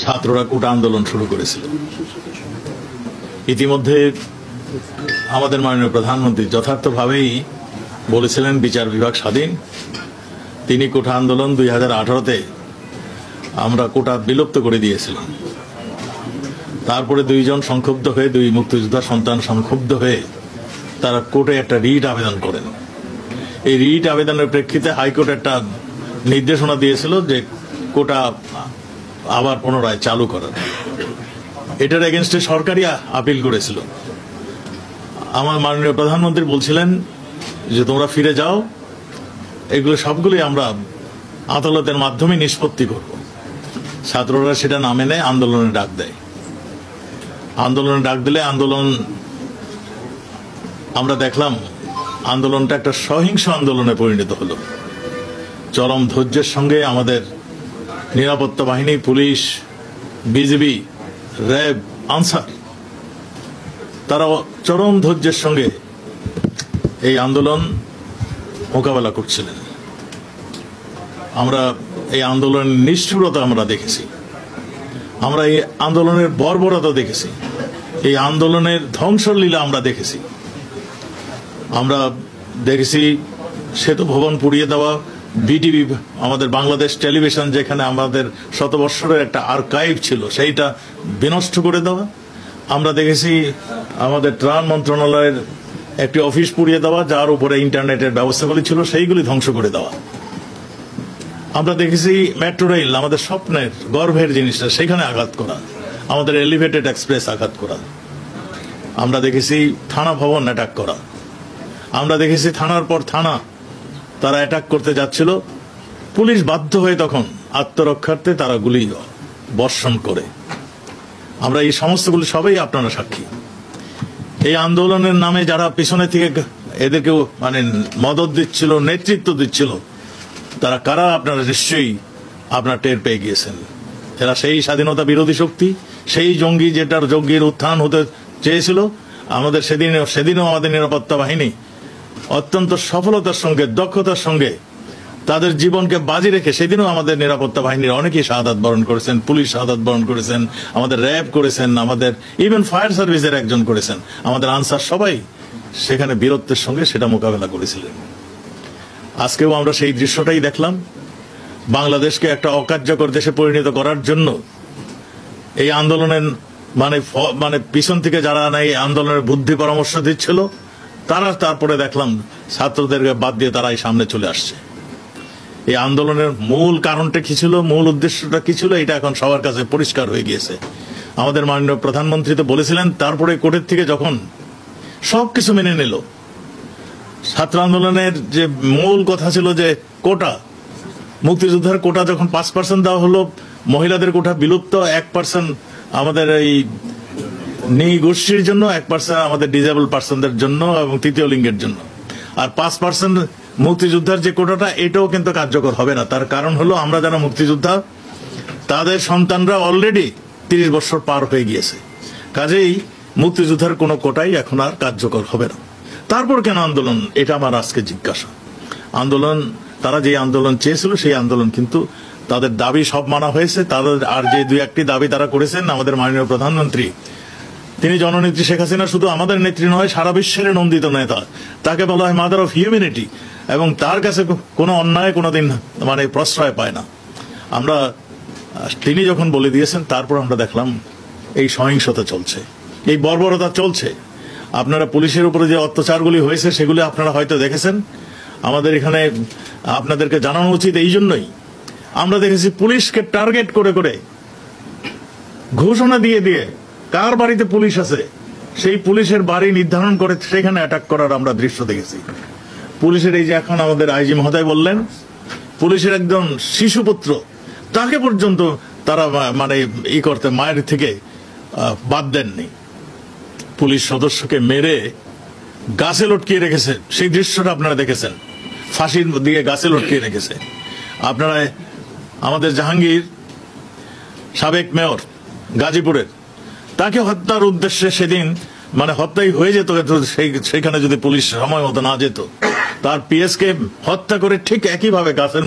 ছাত্ররা কোটা আন্দোলন শুরু করেছিল। ইতিমধ্যে আমাদের মাননীয় প্রধানমন্ত্রী যথার্থভাবেই বলেছিলেন বিচার বিভাগ স্বাধীন। তিনি কোটা আন্দোলন 2018-তে আমরা কোটা বিলুপ্ত করে দিয়েছিলাম। তারপরে দুইজন সংক্ষুব্ধ হয়ে, দুই মুক্তিযোদ্ধা সন্তান সংক্ষুব্ধ হয়ে তারা কোর্টে একটা রিট আবেদন করেন। এই রিট আবেদনের প্রেক্ষিতে হাইকোর্ট একটা নির্দেশনা দিয়েছিল যে কোটা আবার পুনরায় চালু করার। এটার এগেনস্টে সরকারই আপিল করেছিল। আমার মাননীয় প্রধানমন্ত্রী বলছিলেন যে তোমরা ফিরে যাও, এগুলো সবগুলোই আমরা আদালতের মাধ্যমে নিষ্পত্তি করব। ছাত্ররা সেটা না মেনে আন্দোলনে ডাক দেয়। আন্দোলনে ডাক দিলে আন্দোলন, আমরা দেখলাম আন্দোলনটা একটা সহিংস আন্দোলনে পরিণত হলো। চরম ধৈর্যের সঙ্গে আমাদের নিরাপত্তা বাহিনী, পুলিশ, বিজিবি, র্যাব, আনসার, তারা চরম ধৈর্যের সঙ্গে এই আন্দোলন মোকাবেলা করছিলেন। আমরা এই আন্দোলনের নিষ্ঠুরতা আমরা দেখেছি, আমরা এই আন্দোলনের বর্বরতা দেখেছি, এই আন্দোলনের ধ্বংসলীলা আমরা দেখেছি। আমরা দেখেছি সেতু ভবন পুড়িয়ে দেওয়া, বিটিভি আমাদের বাংলাদেশ টেলিভিশন যেখানে আমাদের শতবর্ষের একটা আর্কাইভ ছিল সেইটা বিনষ্ট করে দেওয়া। আমরা দেখেছি আমাদের ত্রাণ মন্ত্রণালয়ের একটি অফিস পুড়িয়ে দেওয়া, যার উপরে ইন্টারনেটের ব্যবস্থাগুলি ছিল সেইগুলি ধ্বংস করে দেওয়া। আমরা দেখেছি মেট্রো রেল, আমাদের স্বপ্নের গর্বের জিনিসটা, সেখানে আঘাত করা, আমাদের এলিভেটেড এক্সপ্রেস আঘাত করা। আমরা দেখেছি থানা ভবন অ্যাটাক করা। আমরা দেখেছি থানার পর থানা তারা অ্যাটাক করতে যাচ্ছিল, পুলিশ বাধ্য হয়ে তখন আত্মরক্ষার্থে তারা গুলি বর্ষণ করে। আমরা এই সমস্তগুলো সবাই আপনারা সাক্ষী। এই আন্দোলনের নামে যারা পিছনে থেকে এদেরকেও মানে মদত দিচ্ছিল, নেতৃত্ব দিচ্ছিল, তারা কারা আপনারা নিশ্চয়ই আপনার টের পেয়ে গিয়েছেন। এরা সেই স্বাধীনতা বিরোধী শক্তি, সেই জঙ্গি যেটার জঙ্গির উত্থান হতে চেয়েছিল। আমাদের সেদিনও আমাদের নিরাপত্তা বাহিনী অত্যন্ত সফলতার সঙ্গে, দক্ষতার সঙ্গে তাদের জীবনকে বাজি রেখে সেদিনও আমাদের নিরাপত্তা বাহিনীর অনেকেই শাহাদাত বরণ করেছেন, পুলিশ শাহাদাত বরণ করেছেন, আমাদের র্যাব করেছেন, আমাদের ইভেন ফায়ার সার্ভিসের একজন করেছেন, আমাদের আনসার, সবাই সেখানে বীরত্বের সঙ্গে সেটা মোকাবেলা করেছিলেন। আজকেও আমরা সেই দৃশ্যটাই দেখলাম। বাংলাদেশকে একটা অকার্যকর দেশে পরিণত করার জন্য এই আন্দোলনের মানে পিছন থেকে যারা এই আন্দোলনের বুদ্ধি পরামর্শ দিচ্ছিল, তারা তারপরে দেখলাম ছাত্রদেরকে বাদ দিয়ে তারাই সামনে চলে আসছে। এই আন্দোলনের মূল কারণটা কি ছিল, মূল উদ্দেশ্যটা কি ছিল, এটা এখন সবার কাছে পরিষ্কার হয়ে গিয়েছে। আমাদের মাননীয় প্রধানমন্ত্রী তো বলেছিলেন, তারপরে কোর্টের থেকে যখন সবকিছু মেনে নিল, ছাত্র আন্দোলনের যে মূল কথা ছিল যে কোটা, মুক্তিযোদ্ধার কোটা যখন 5% দেওয়া হলো, মহিলাদের কোটা বিলুপ্ত, 1% আমাদের এই গোষ্ঠীর জন্য, 1% আমাদের ডিজেবল পার্সনদের জন্য এবং তৃতীয় লিঙ্গের জন্য, আর 5% মুক্তিযোদ্ধার যে কোটাটা, এটাও কিন্তু কার্যকর হবে না। তার কারণ হলো আমরা যারা মুক্তিযোদ্ধা, তাদের সন্তানরা অলরেডি 30 বছর পার হয়ে গিয়েছে। কাজেই মুক্তিযোদ্ধার কোনো কোটাই এখন আর কার্যকর হবে না। তারপর কেন আন্দোলন, এটা আমার আজকে জিজ্ঞাসা। আন্দোলন, তারা যে আন্দোলন চেয়েছিল সেই আন্দোলন কিন্তু তাদের দাবি সব মানা হয়েছে। তাদের আর যে 2-1টি দাবি তারা করেছেন, আমাদের মাননীয় প্রধানমন্ত্রী, তিনি জননেত্রী শেখ হাসিনা শুধু আমাদের নেত্রী নয়, সারা বিশ্বের নন্দিত নেতা। তাকে বলা হয় মাদার অফ হিউম্যানিটি, এবং তার কাছে কোনো অন্যায় কোনোদিন মানে প্রশ্রয় পায় না। আমরা তিনি যখন বলে দিয়েছেন, তারপর আমরা দেখলাম এই সহিংসতা চলছে, এই বর্বরতা চলছে। আপনারা পুলিশের উপরে যে অত্যাচারগুলি হয়েছে সেগুলি আপনারা হয়তো দেখেছেন। আমাদের এখানে আপনাদেরকে জানানো উচিত, এই জন্যই আমরা দেখেছি পুলিশকে টার্গেট করে করে ঘোষণা দিয়ে দিয়ে কার বাড়িতে পুলিশ আছে সেই পুলিশের বাড়ি নির্ধারণ করে সেখানে অ্যাটাক করার আমরা দৃশ্য দেখেছি। পুলিশের এই যে এখন আমাদের আইজি মহোদয় বললেন, পুলিশের একজন শিশুপুত্র, তাকে পর্যন্ত তারা মানে করতে মায়ের থেকে বাদ দেননি। পুলিশ সদস্যকে মেরে গাছে লটকিয়ে রেখেছে, সেই দৃশ্যটা আপনারা দেখেছেন। ফাঁসি দিয়ে গাছে লটকিয়ে রেখেছে। আপনারা আমাদের জাহাঙ্গীর, সাবেক মেয়র গাজীপুরের, তাকে হত্যার উদ্দেশ্যে সেদিন মানে হত্যাই হয়ে যেত সেইখানে যদি পুলিশ সময় মতো না যেত। তার পিএসকে হত্যা করে ঠিক একইভাবে গাছের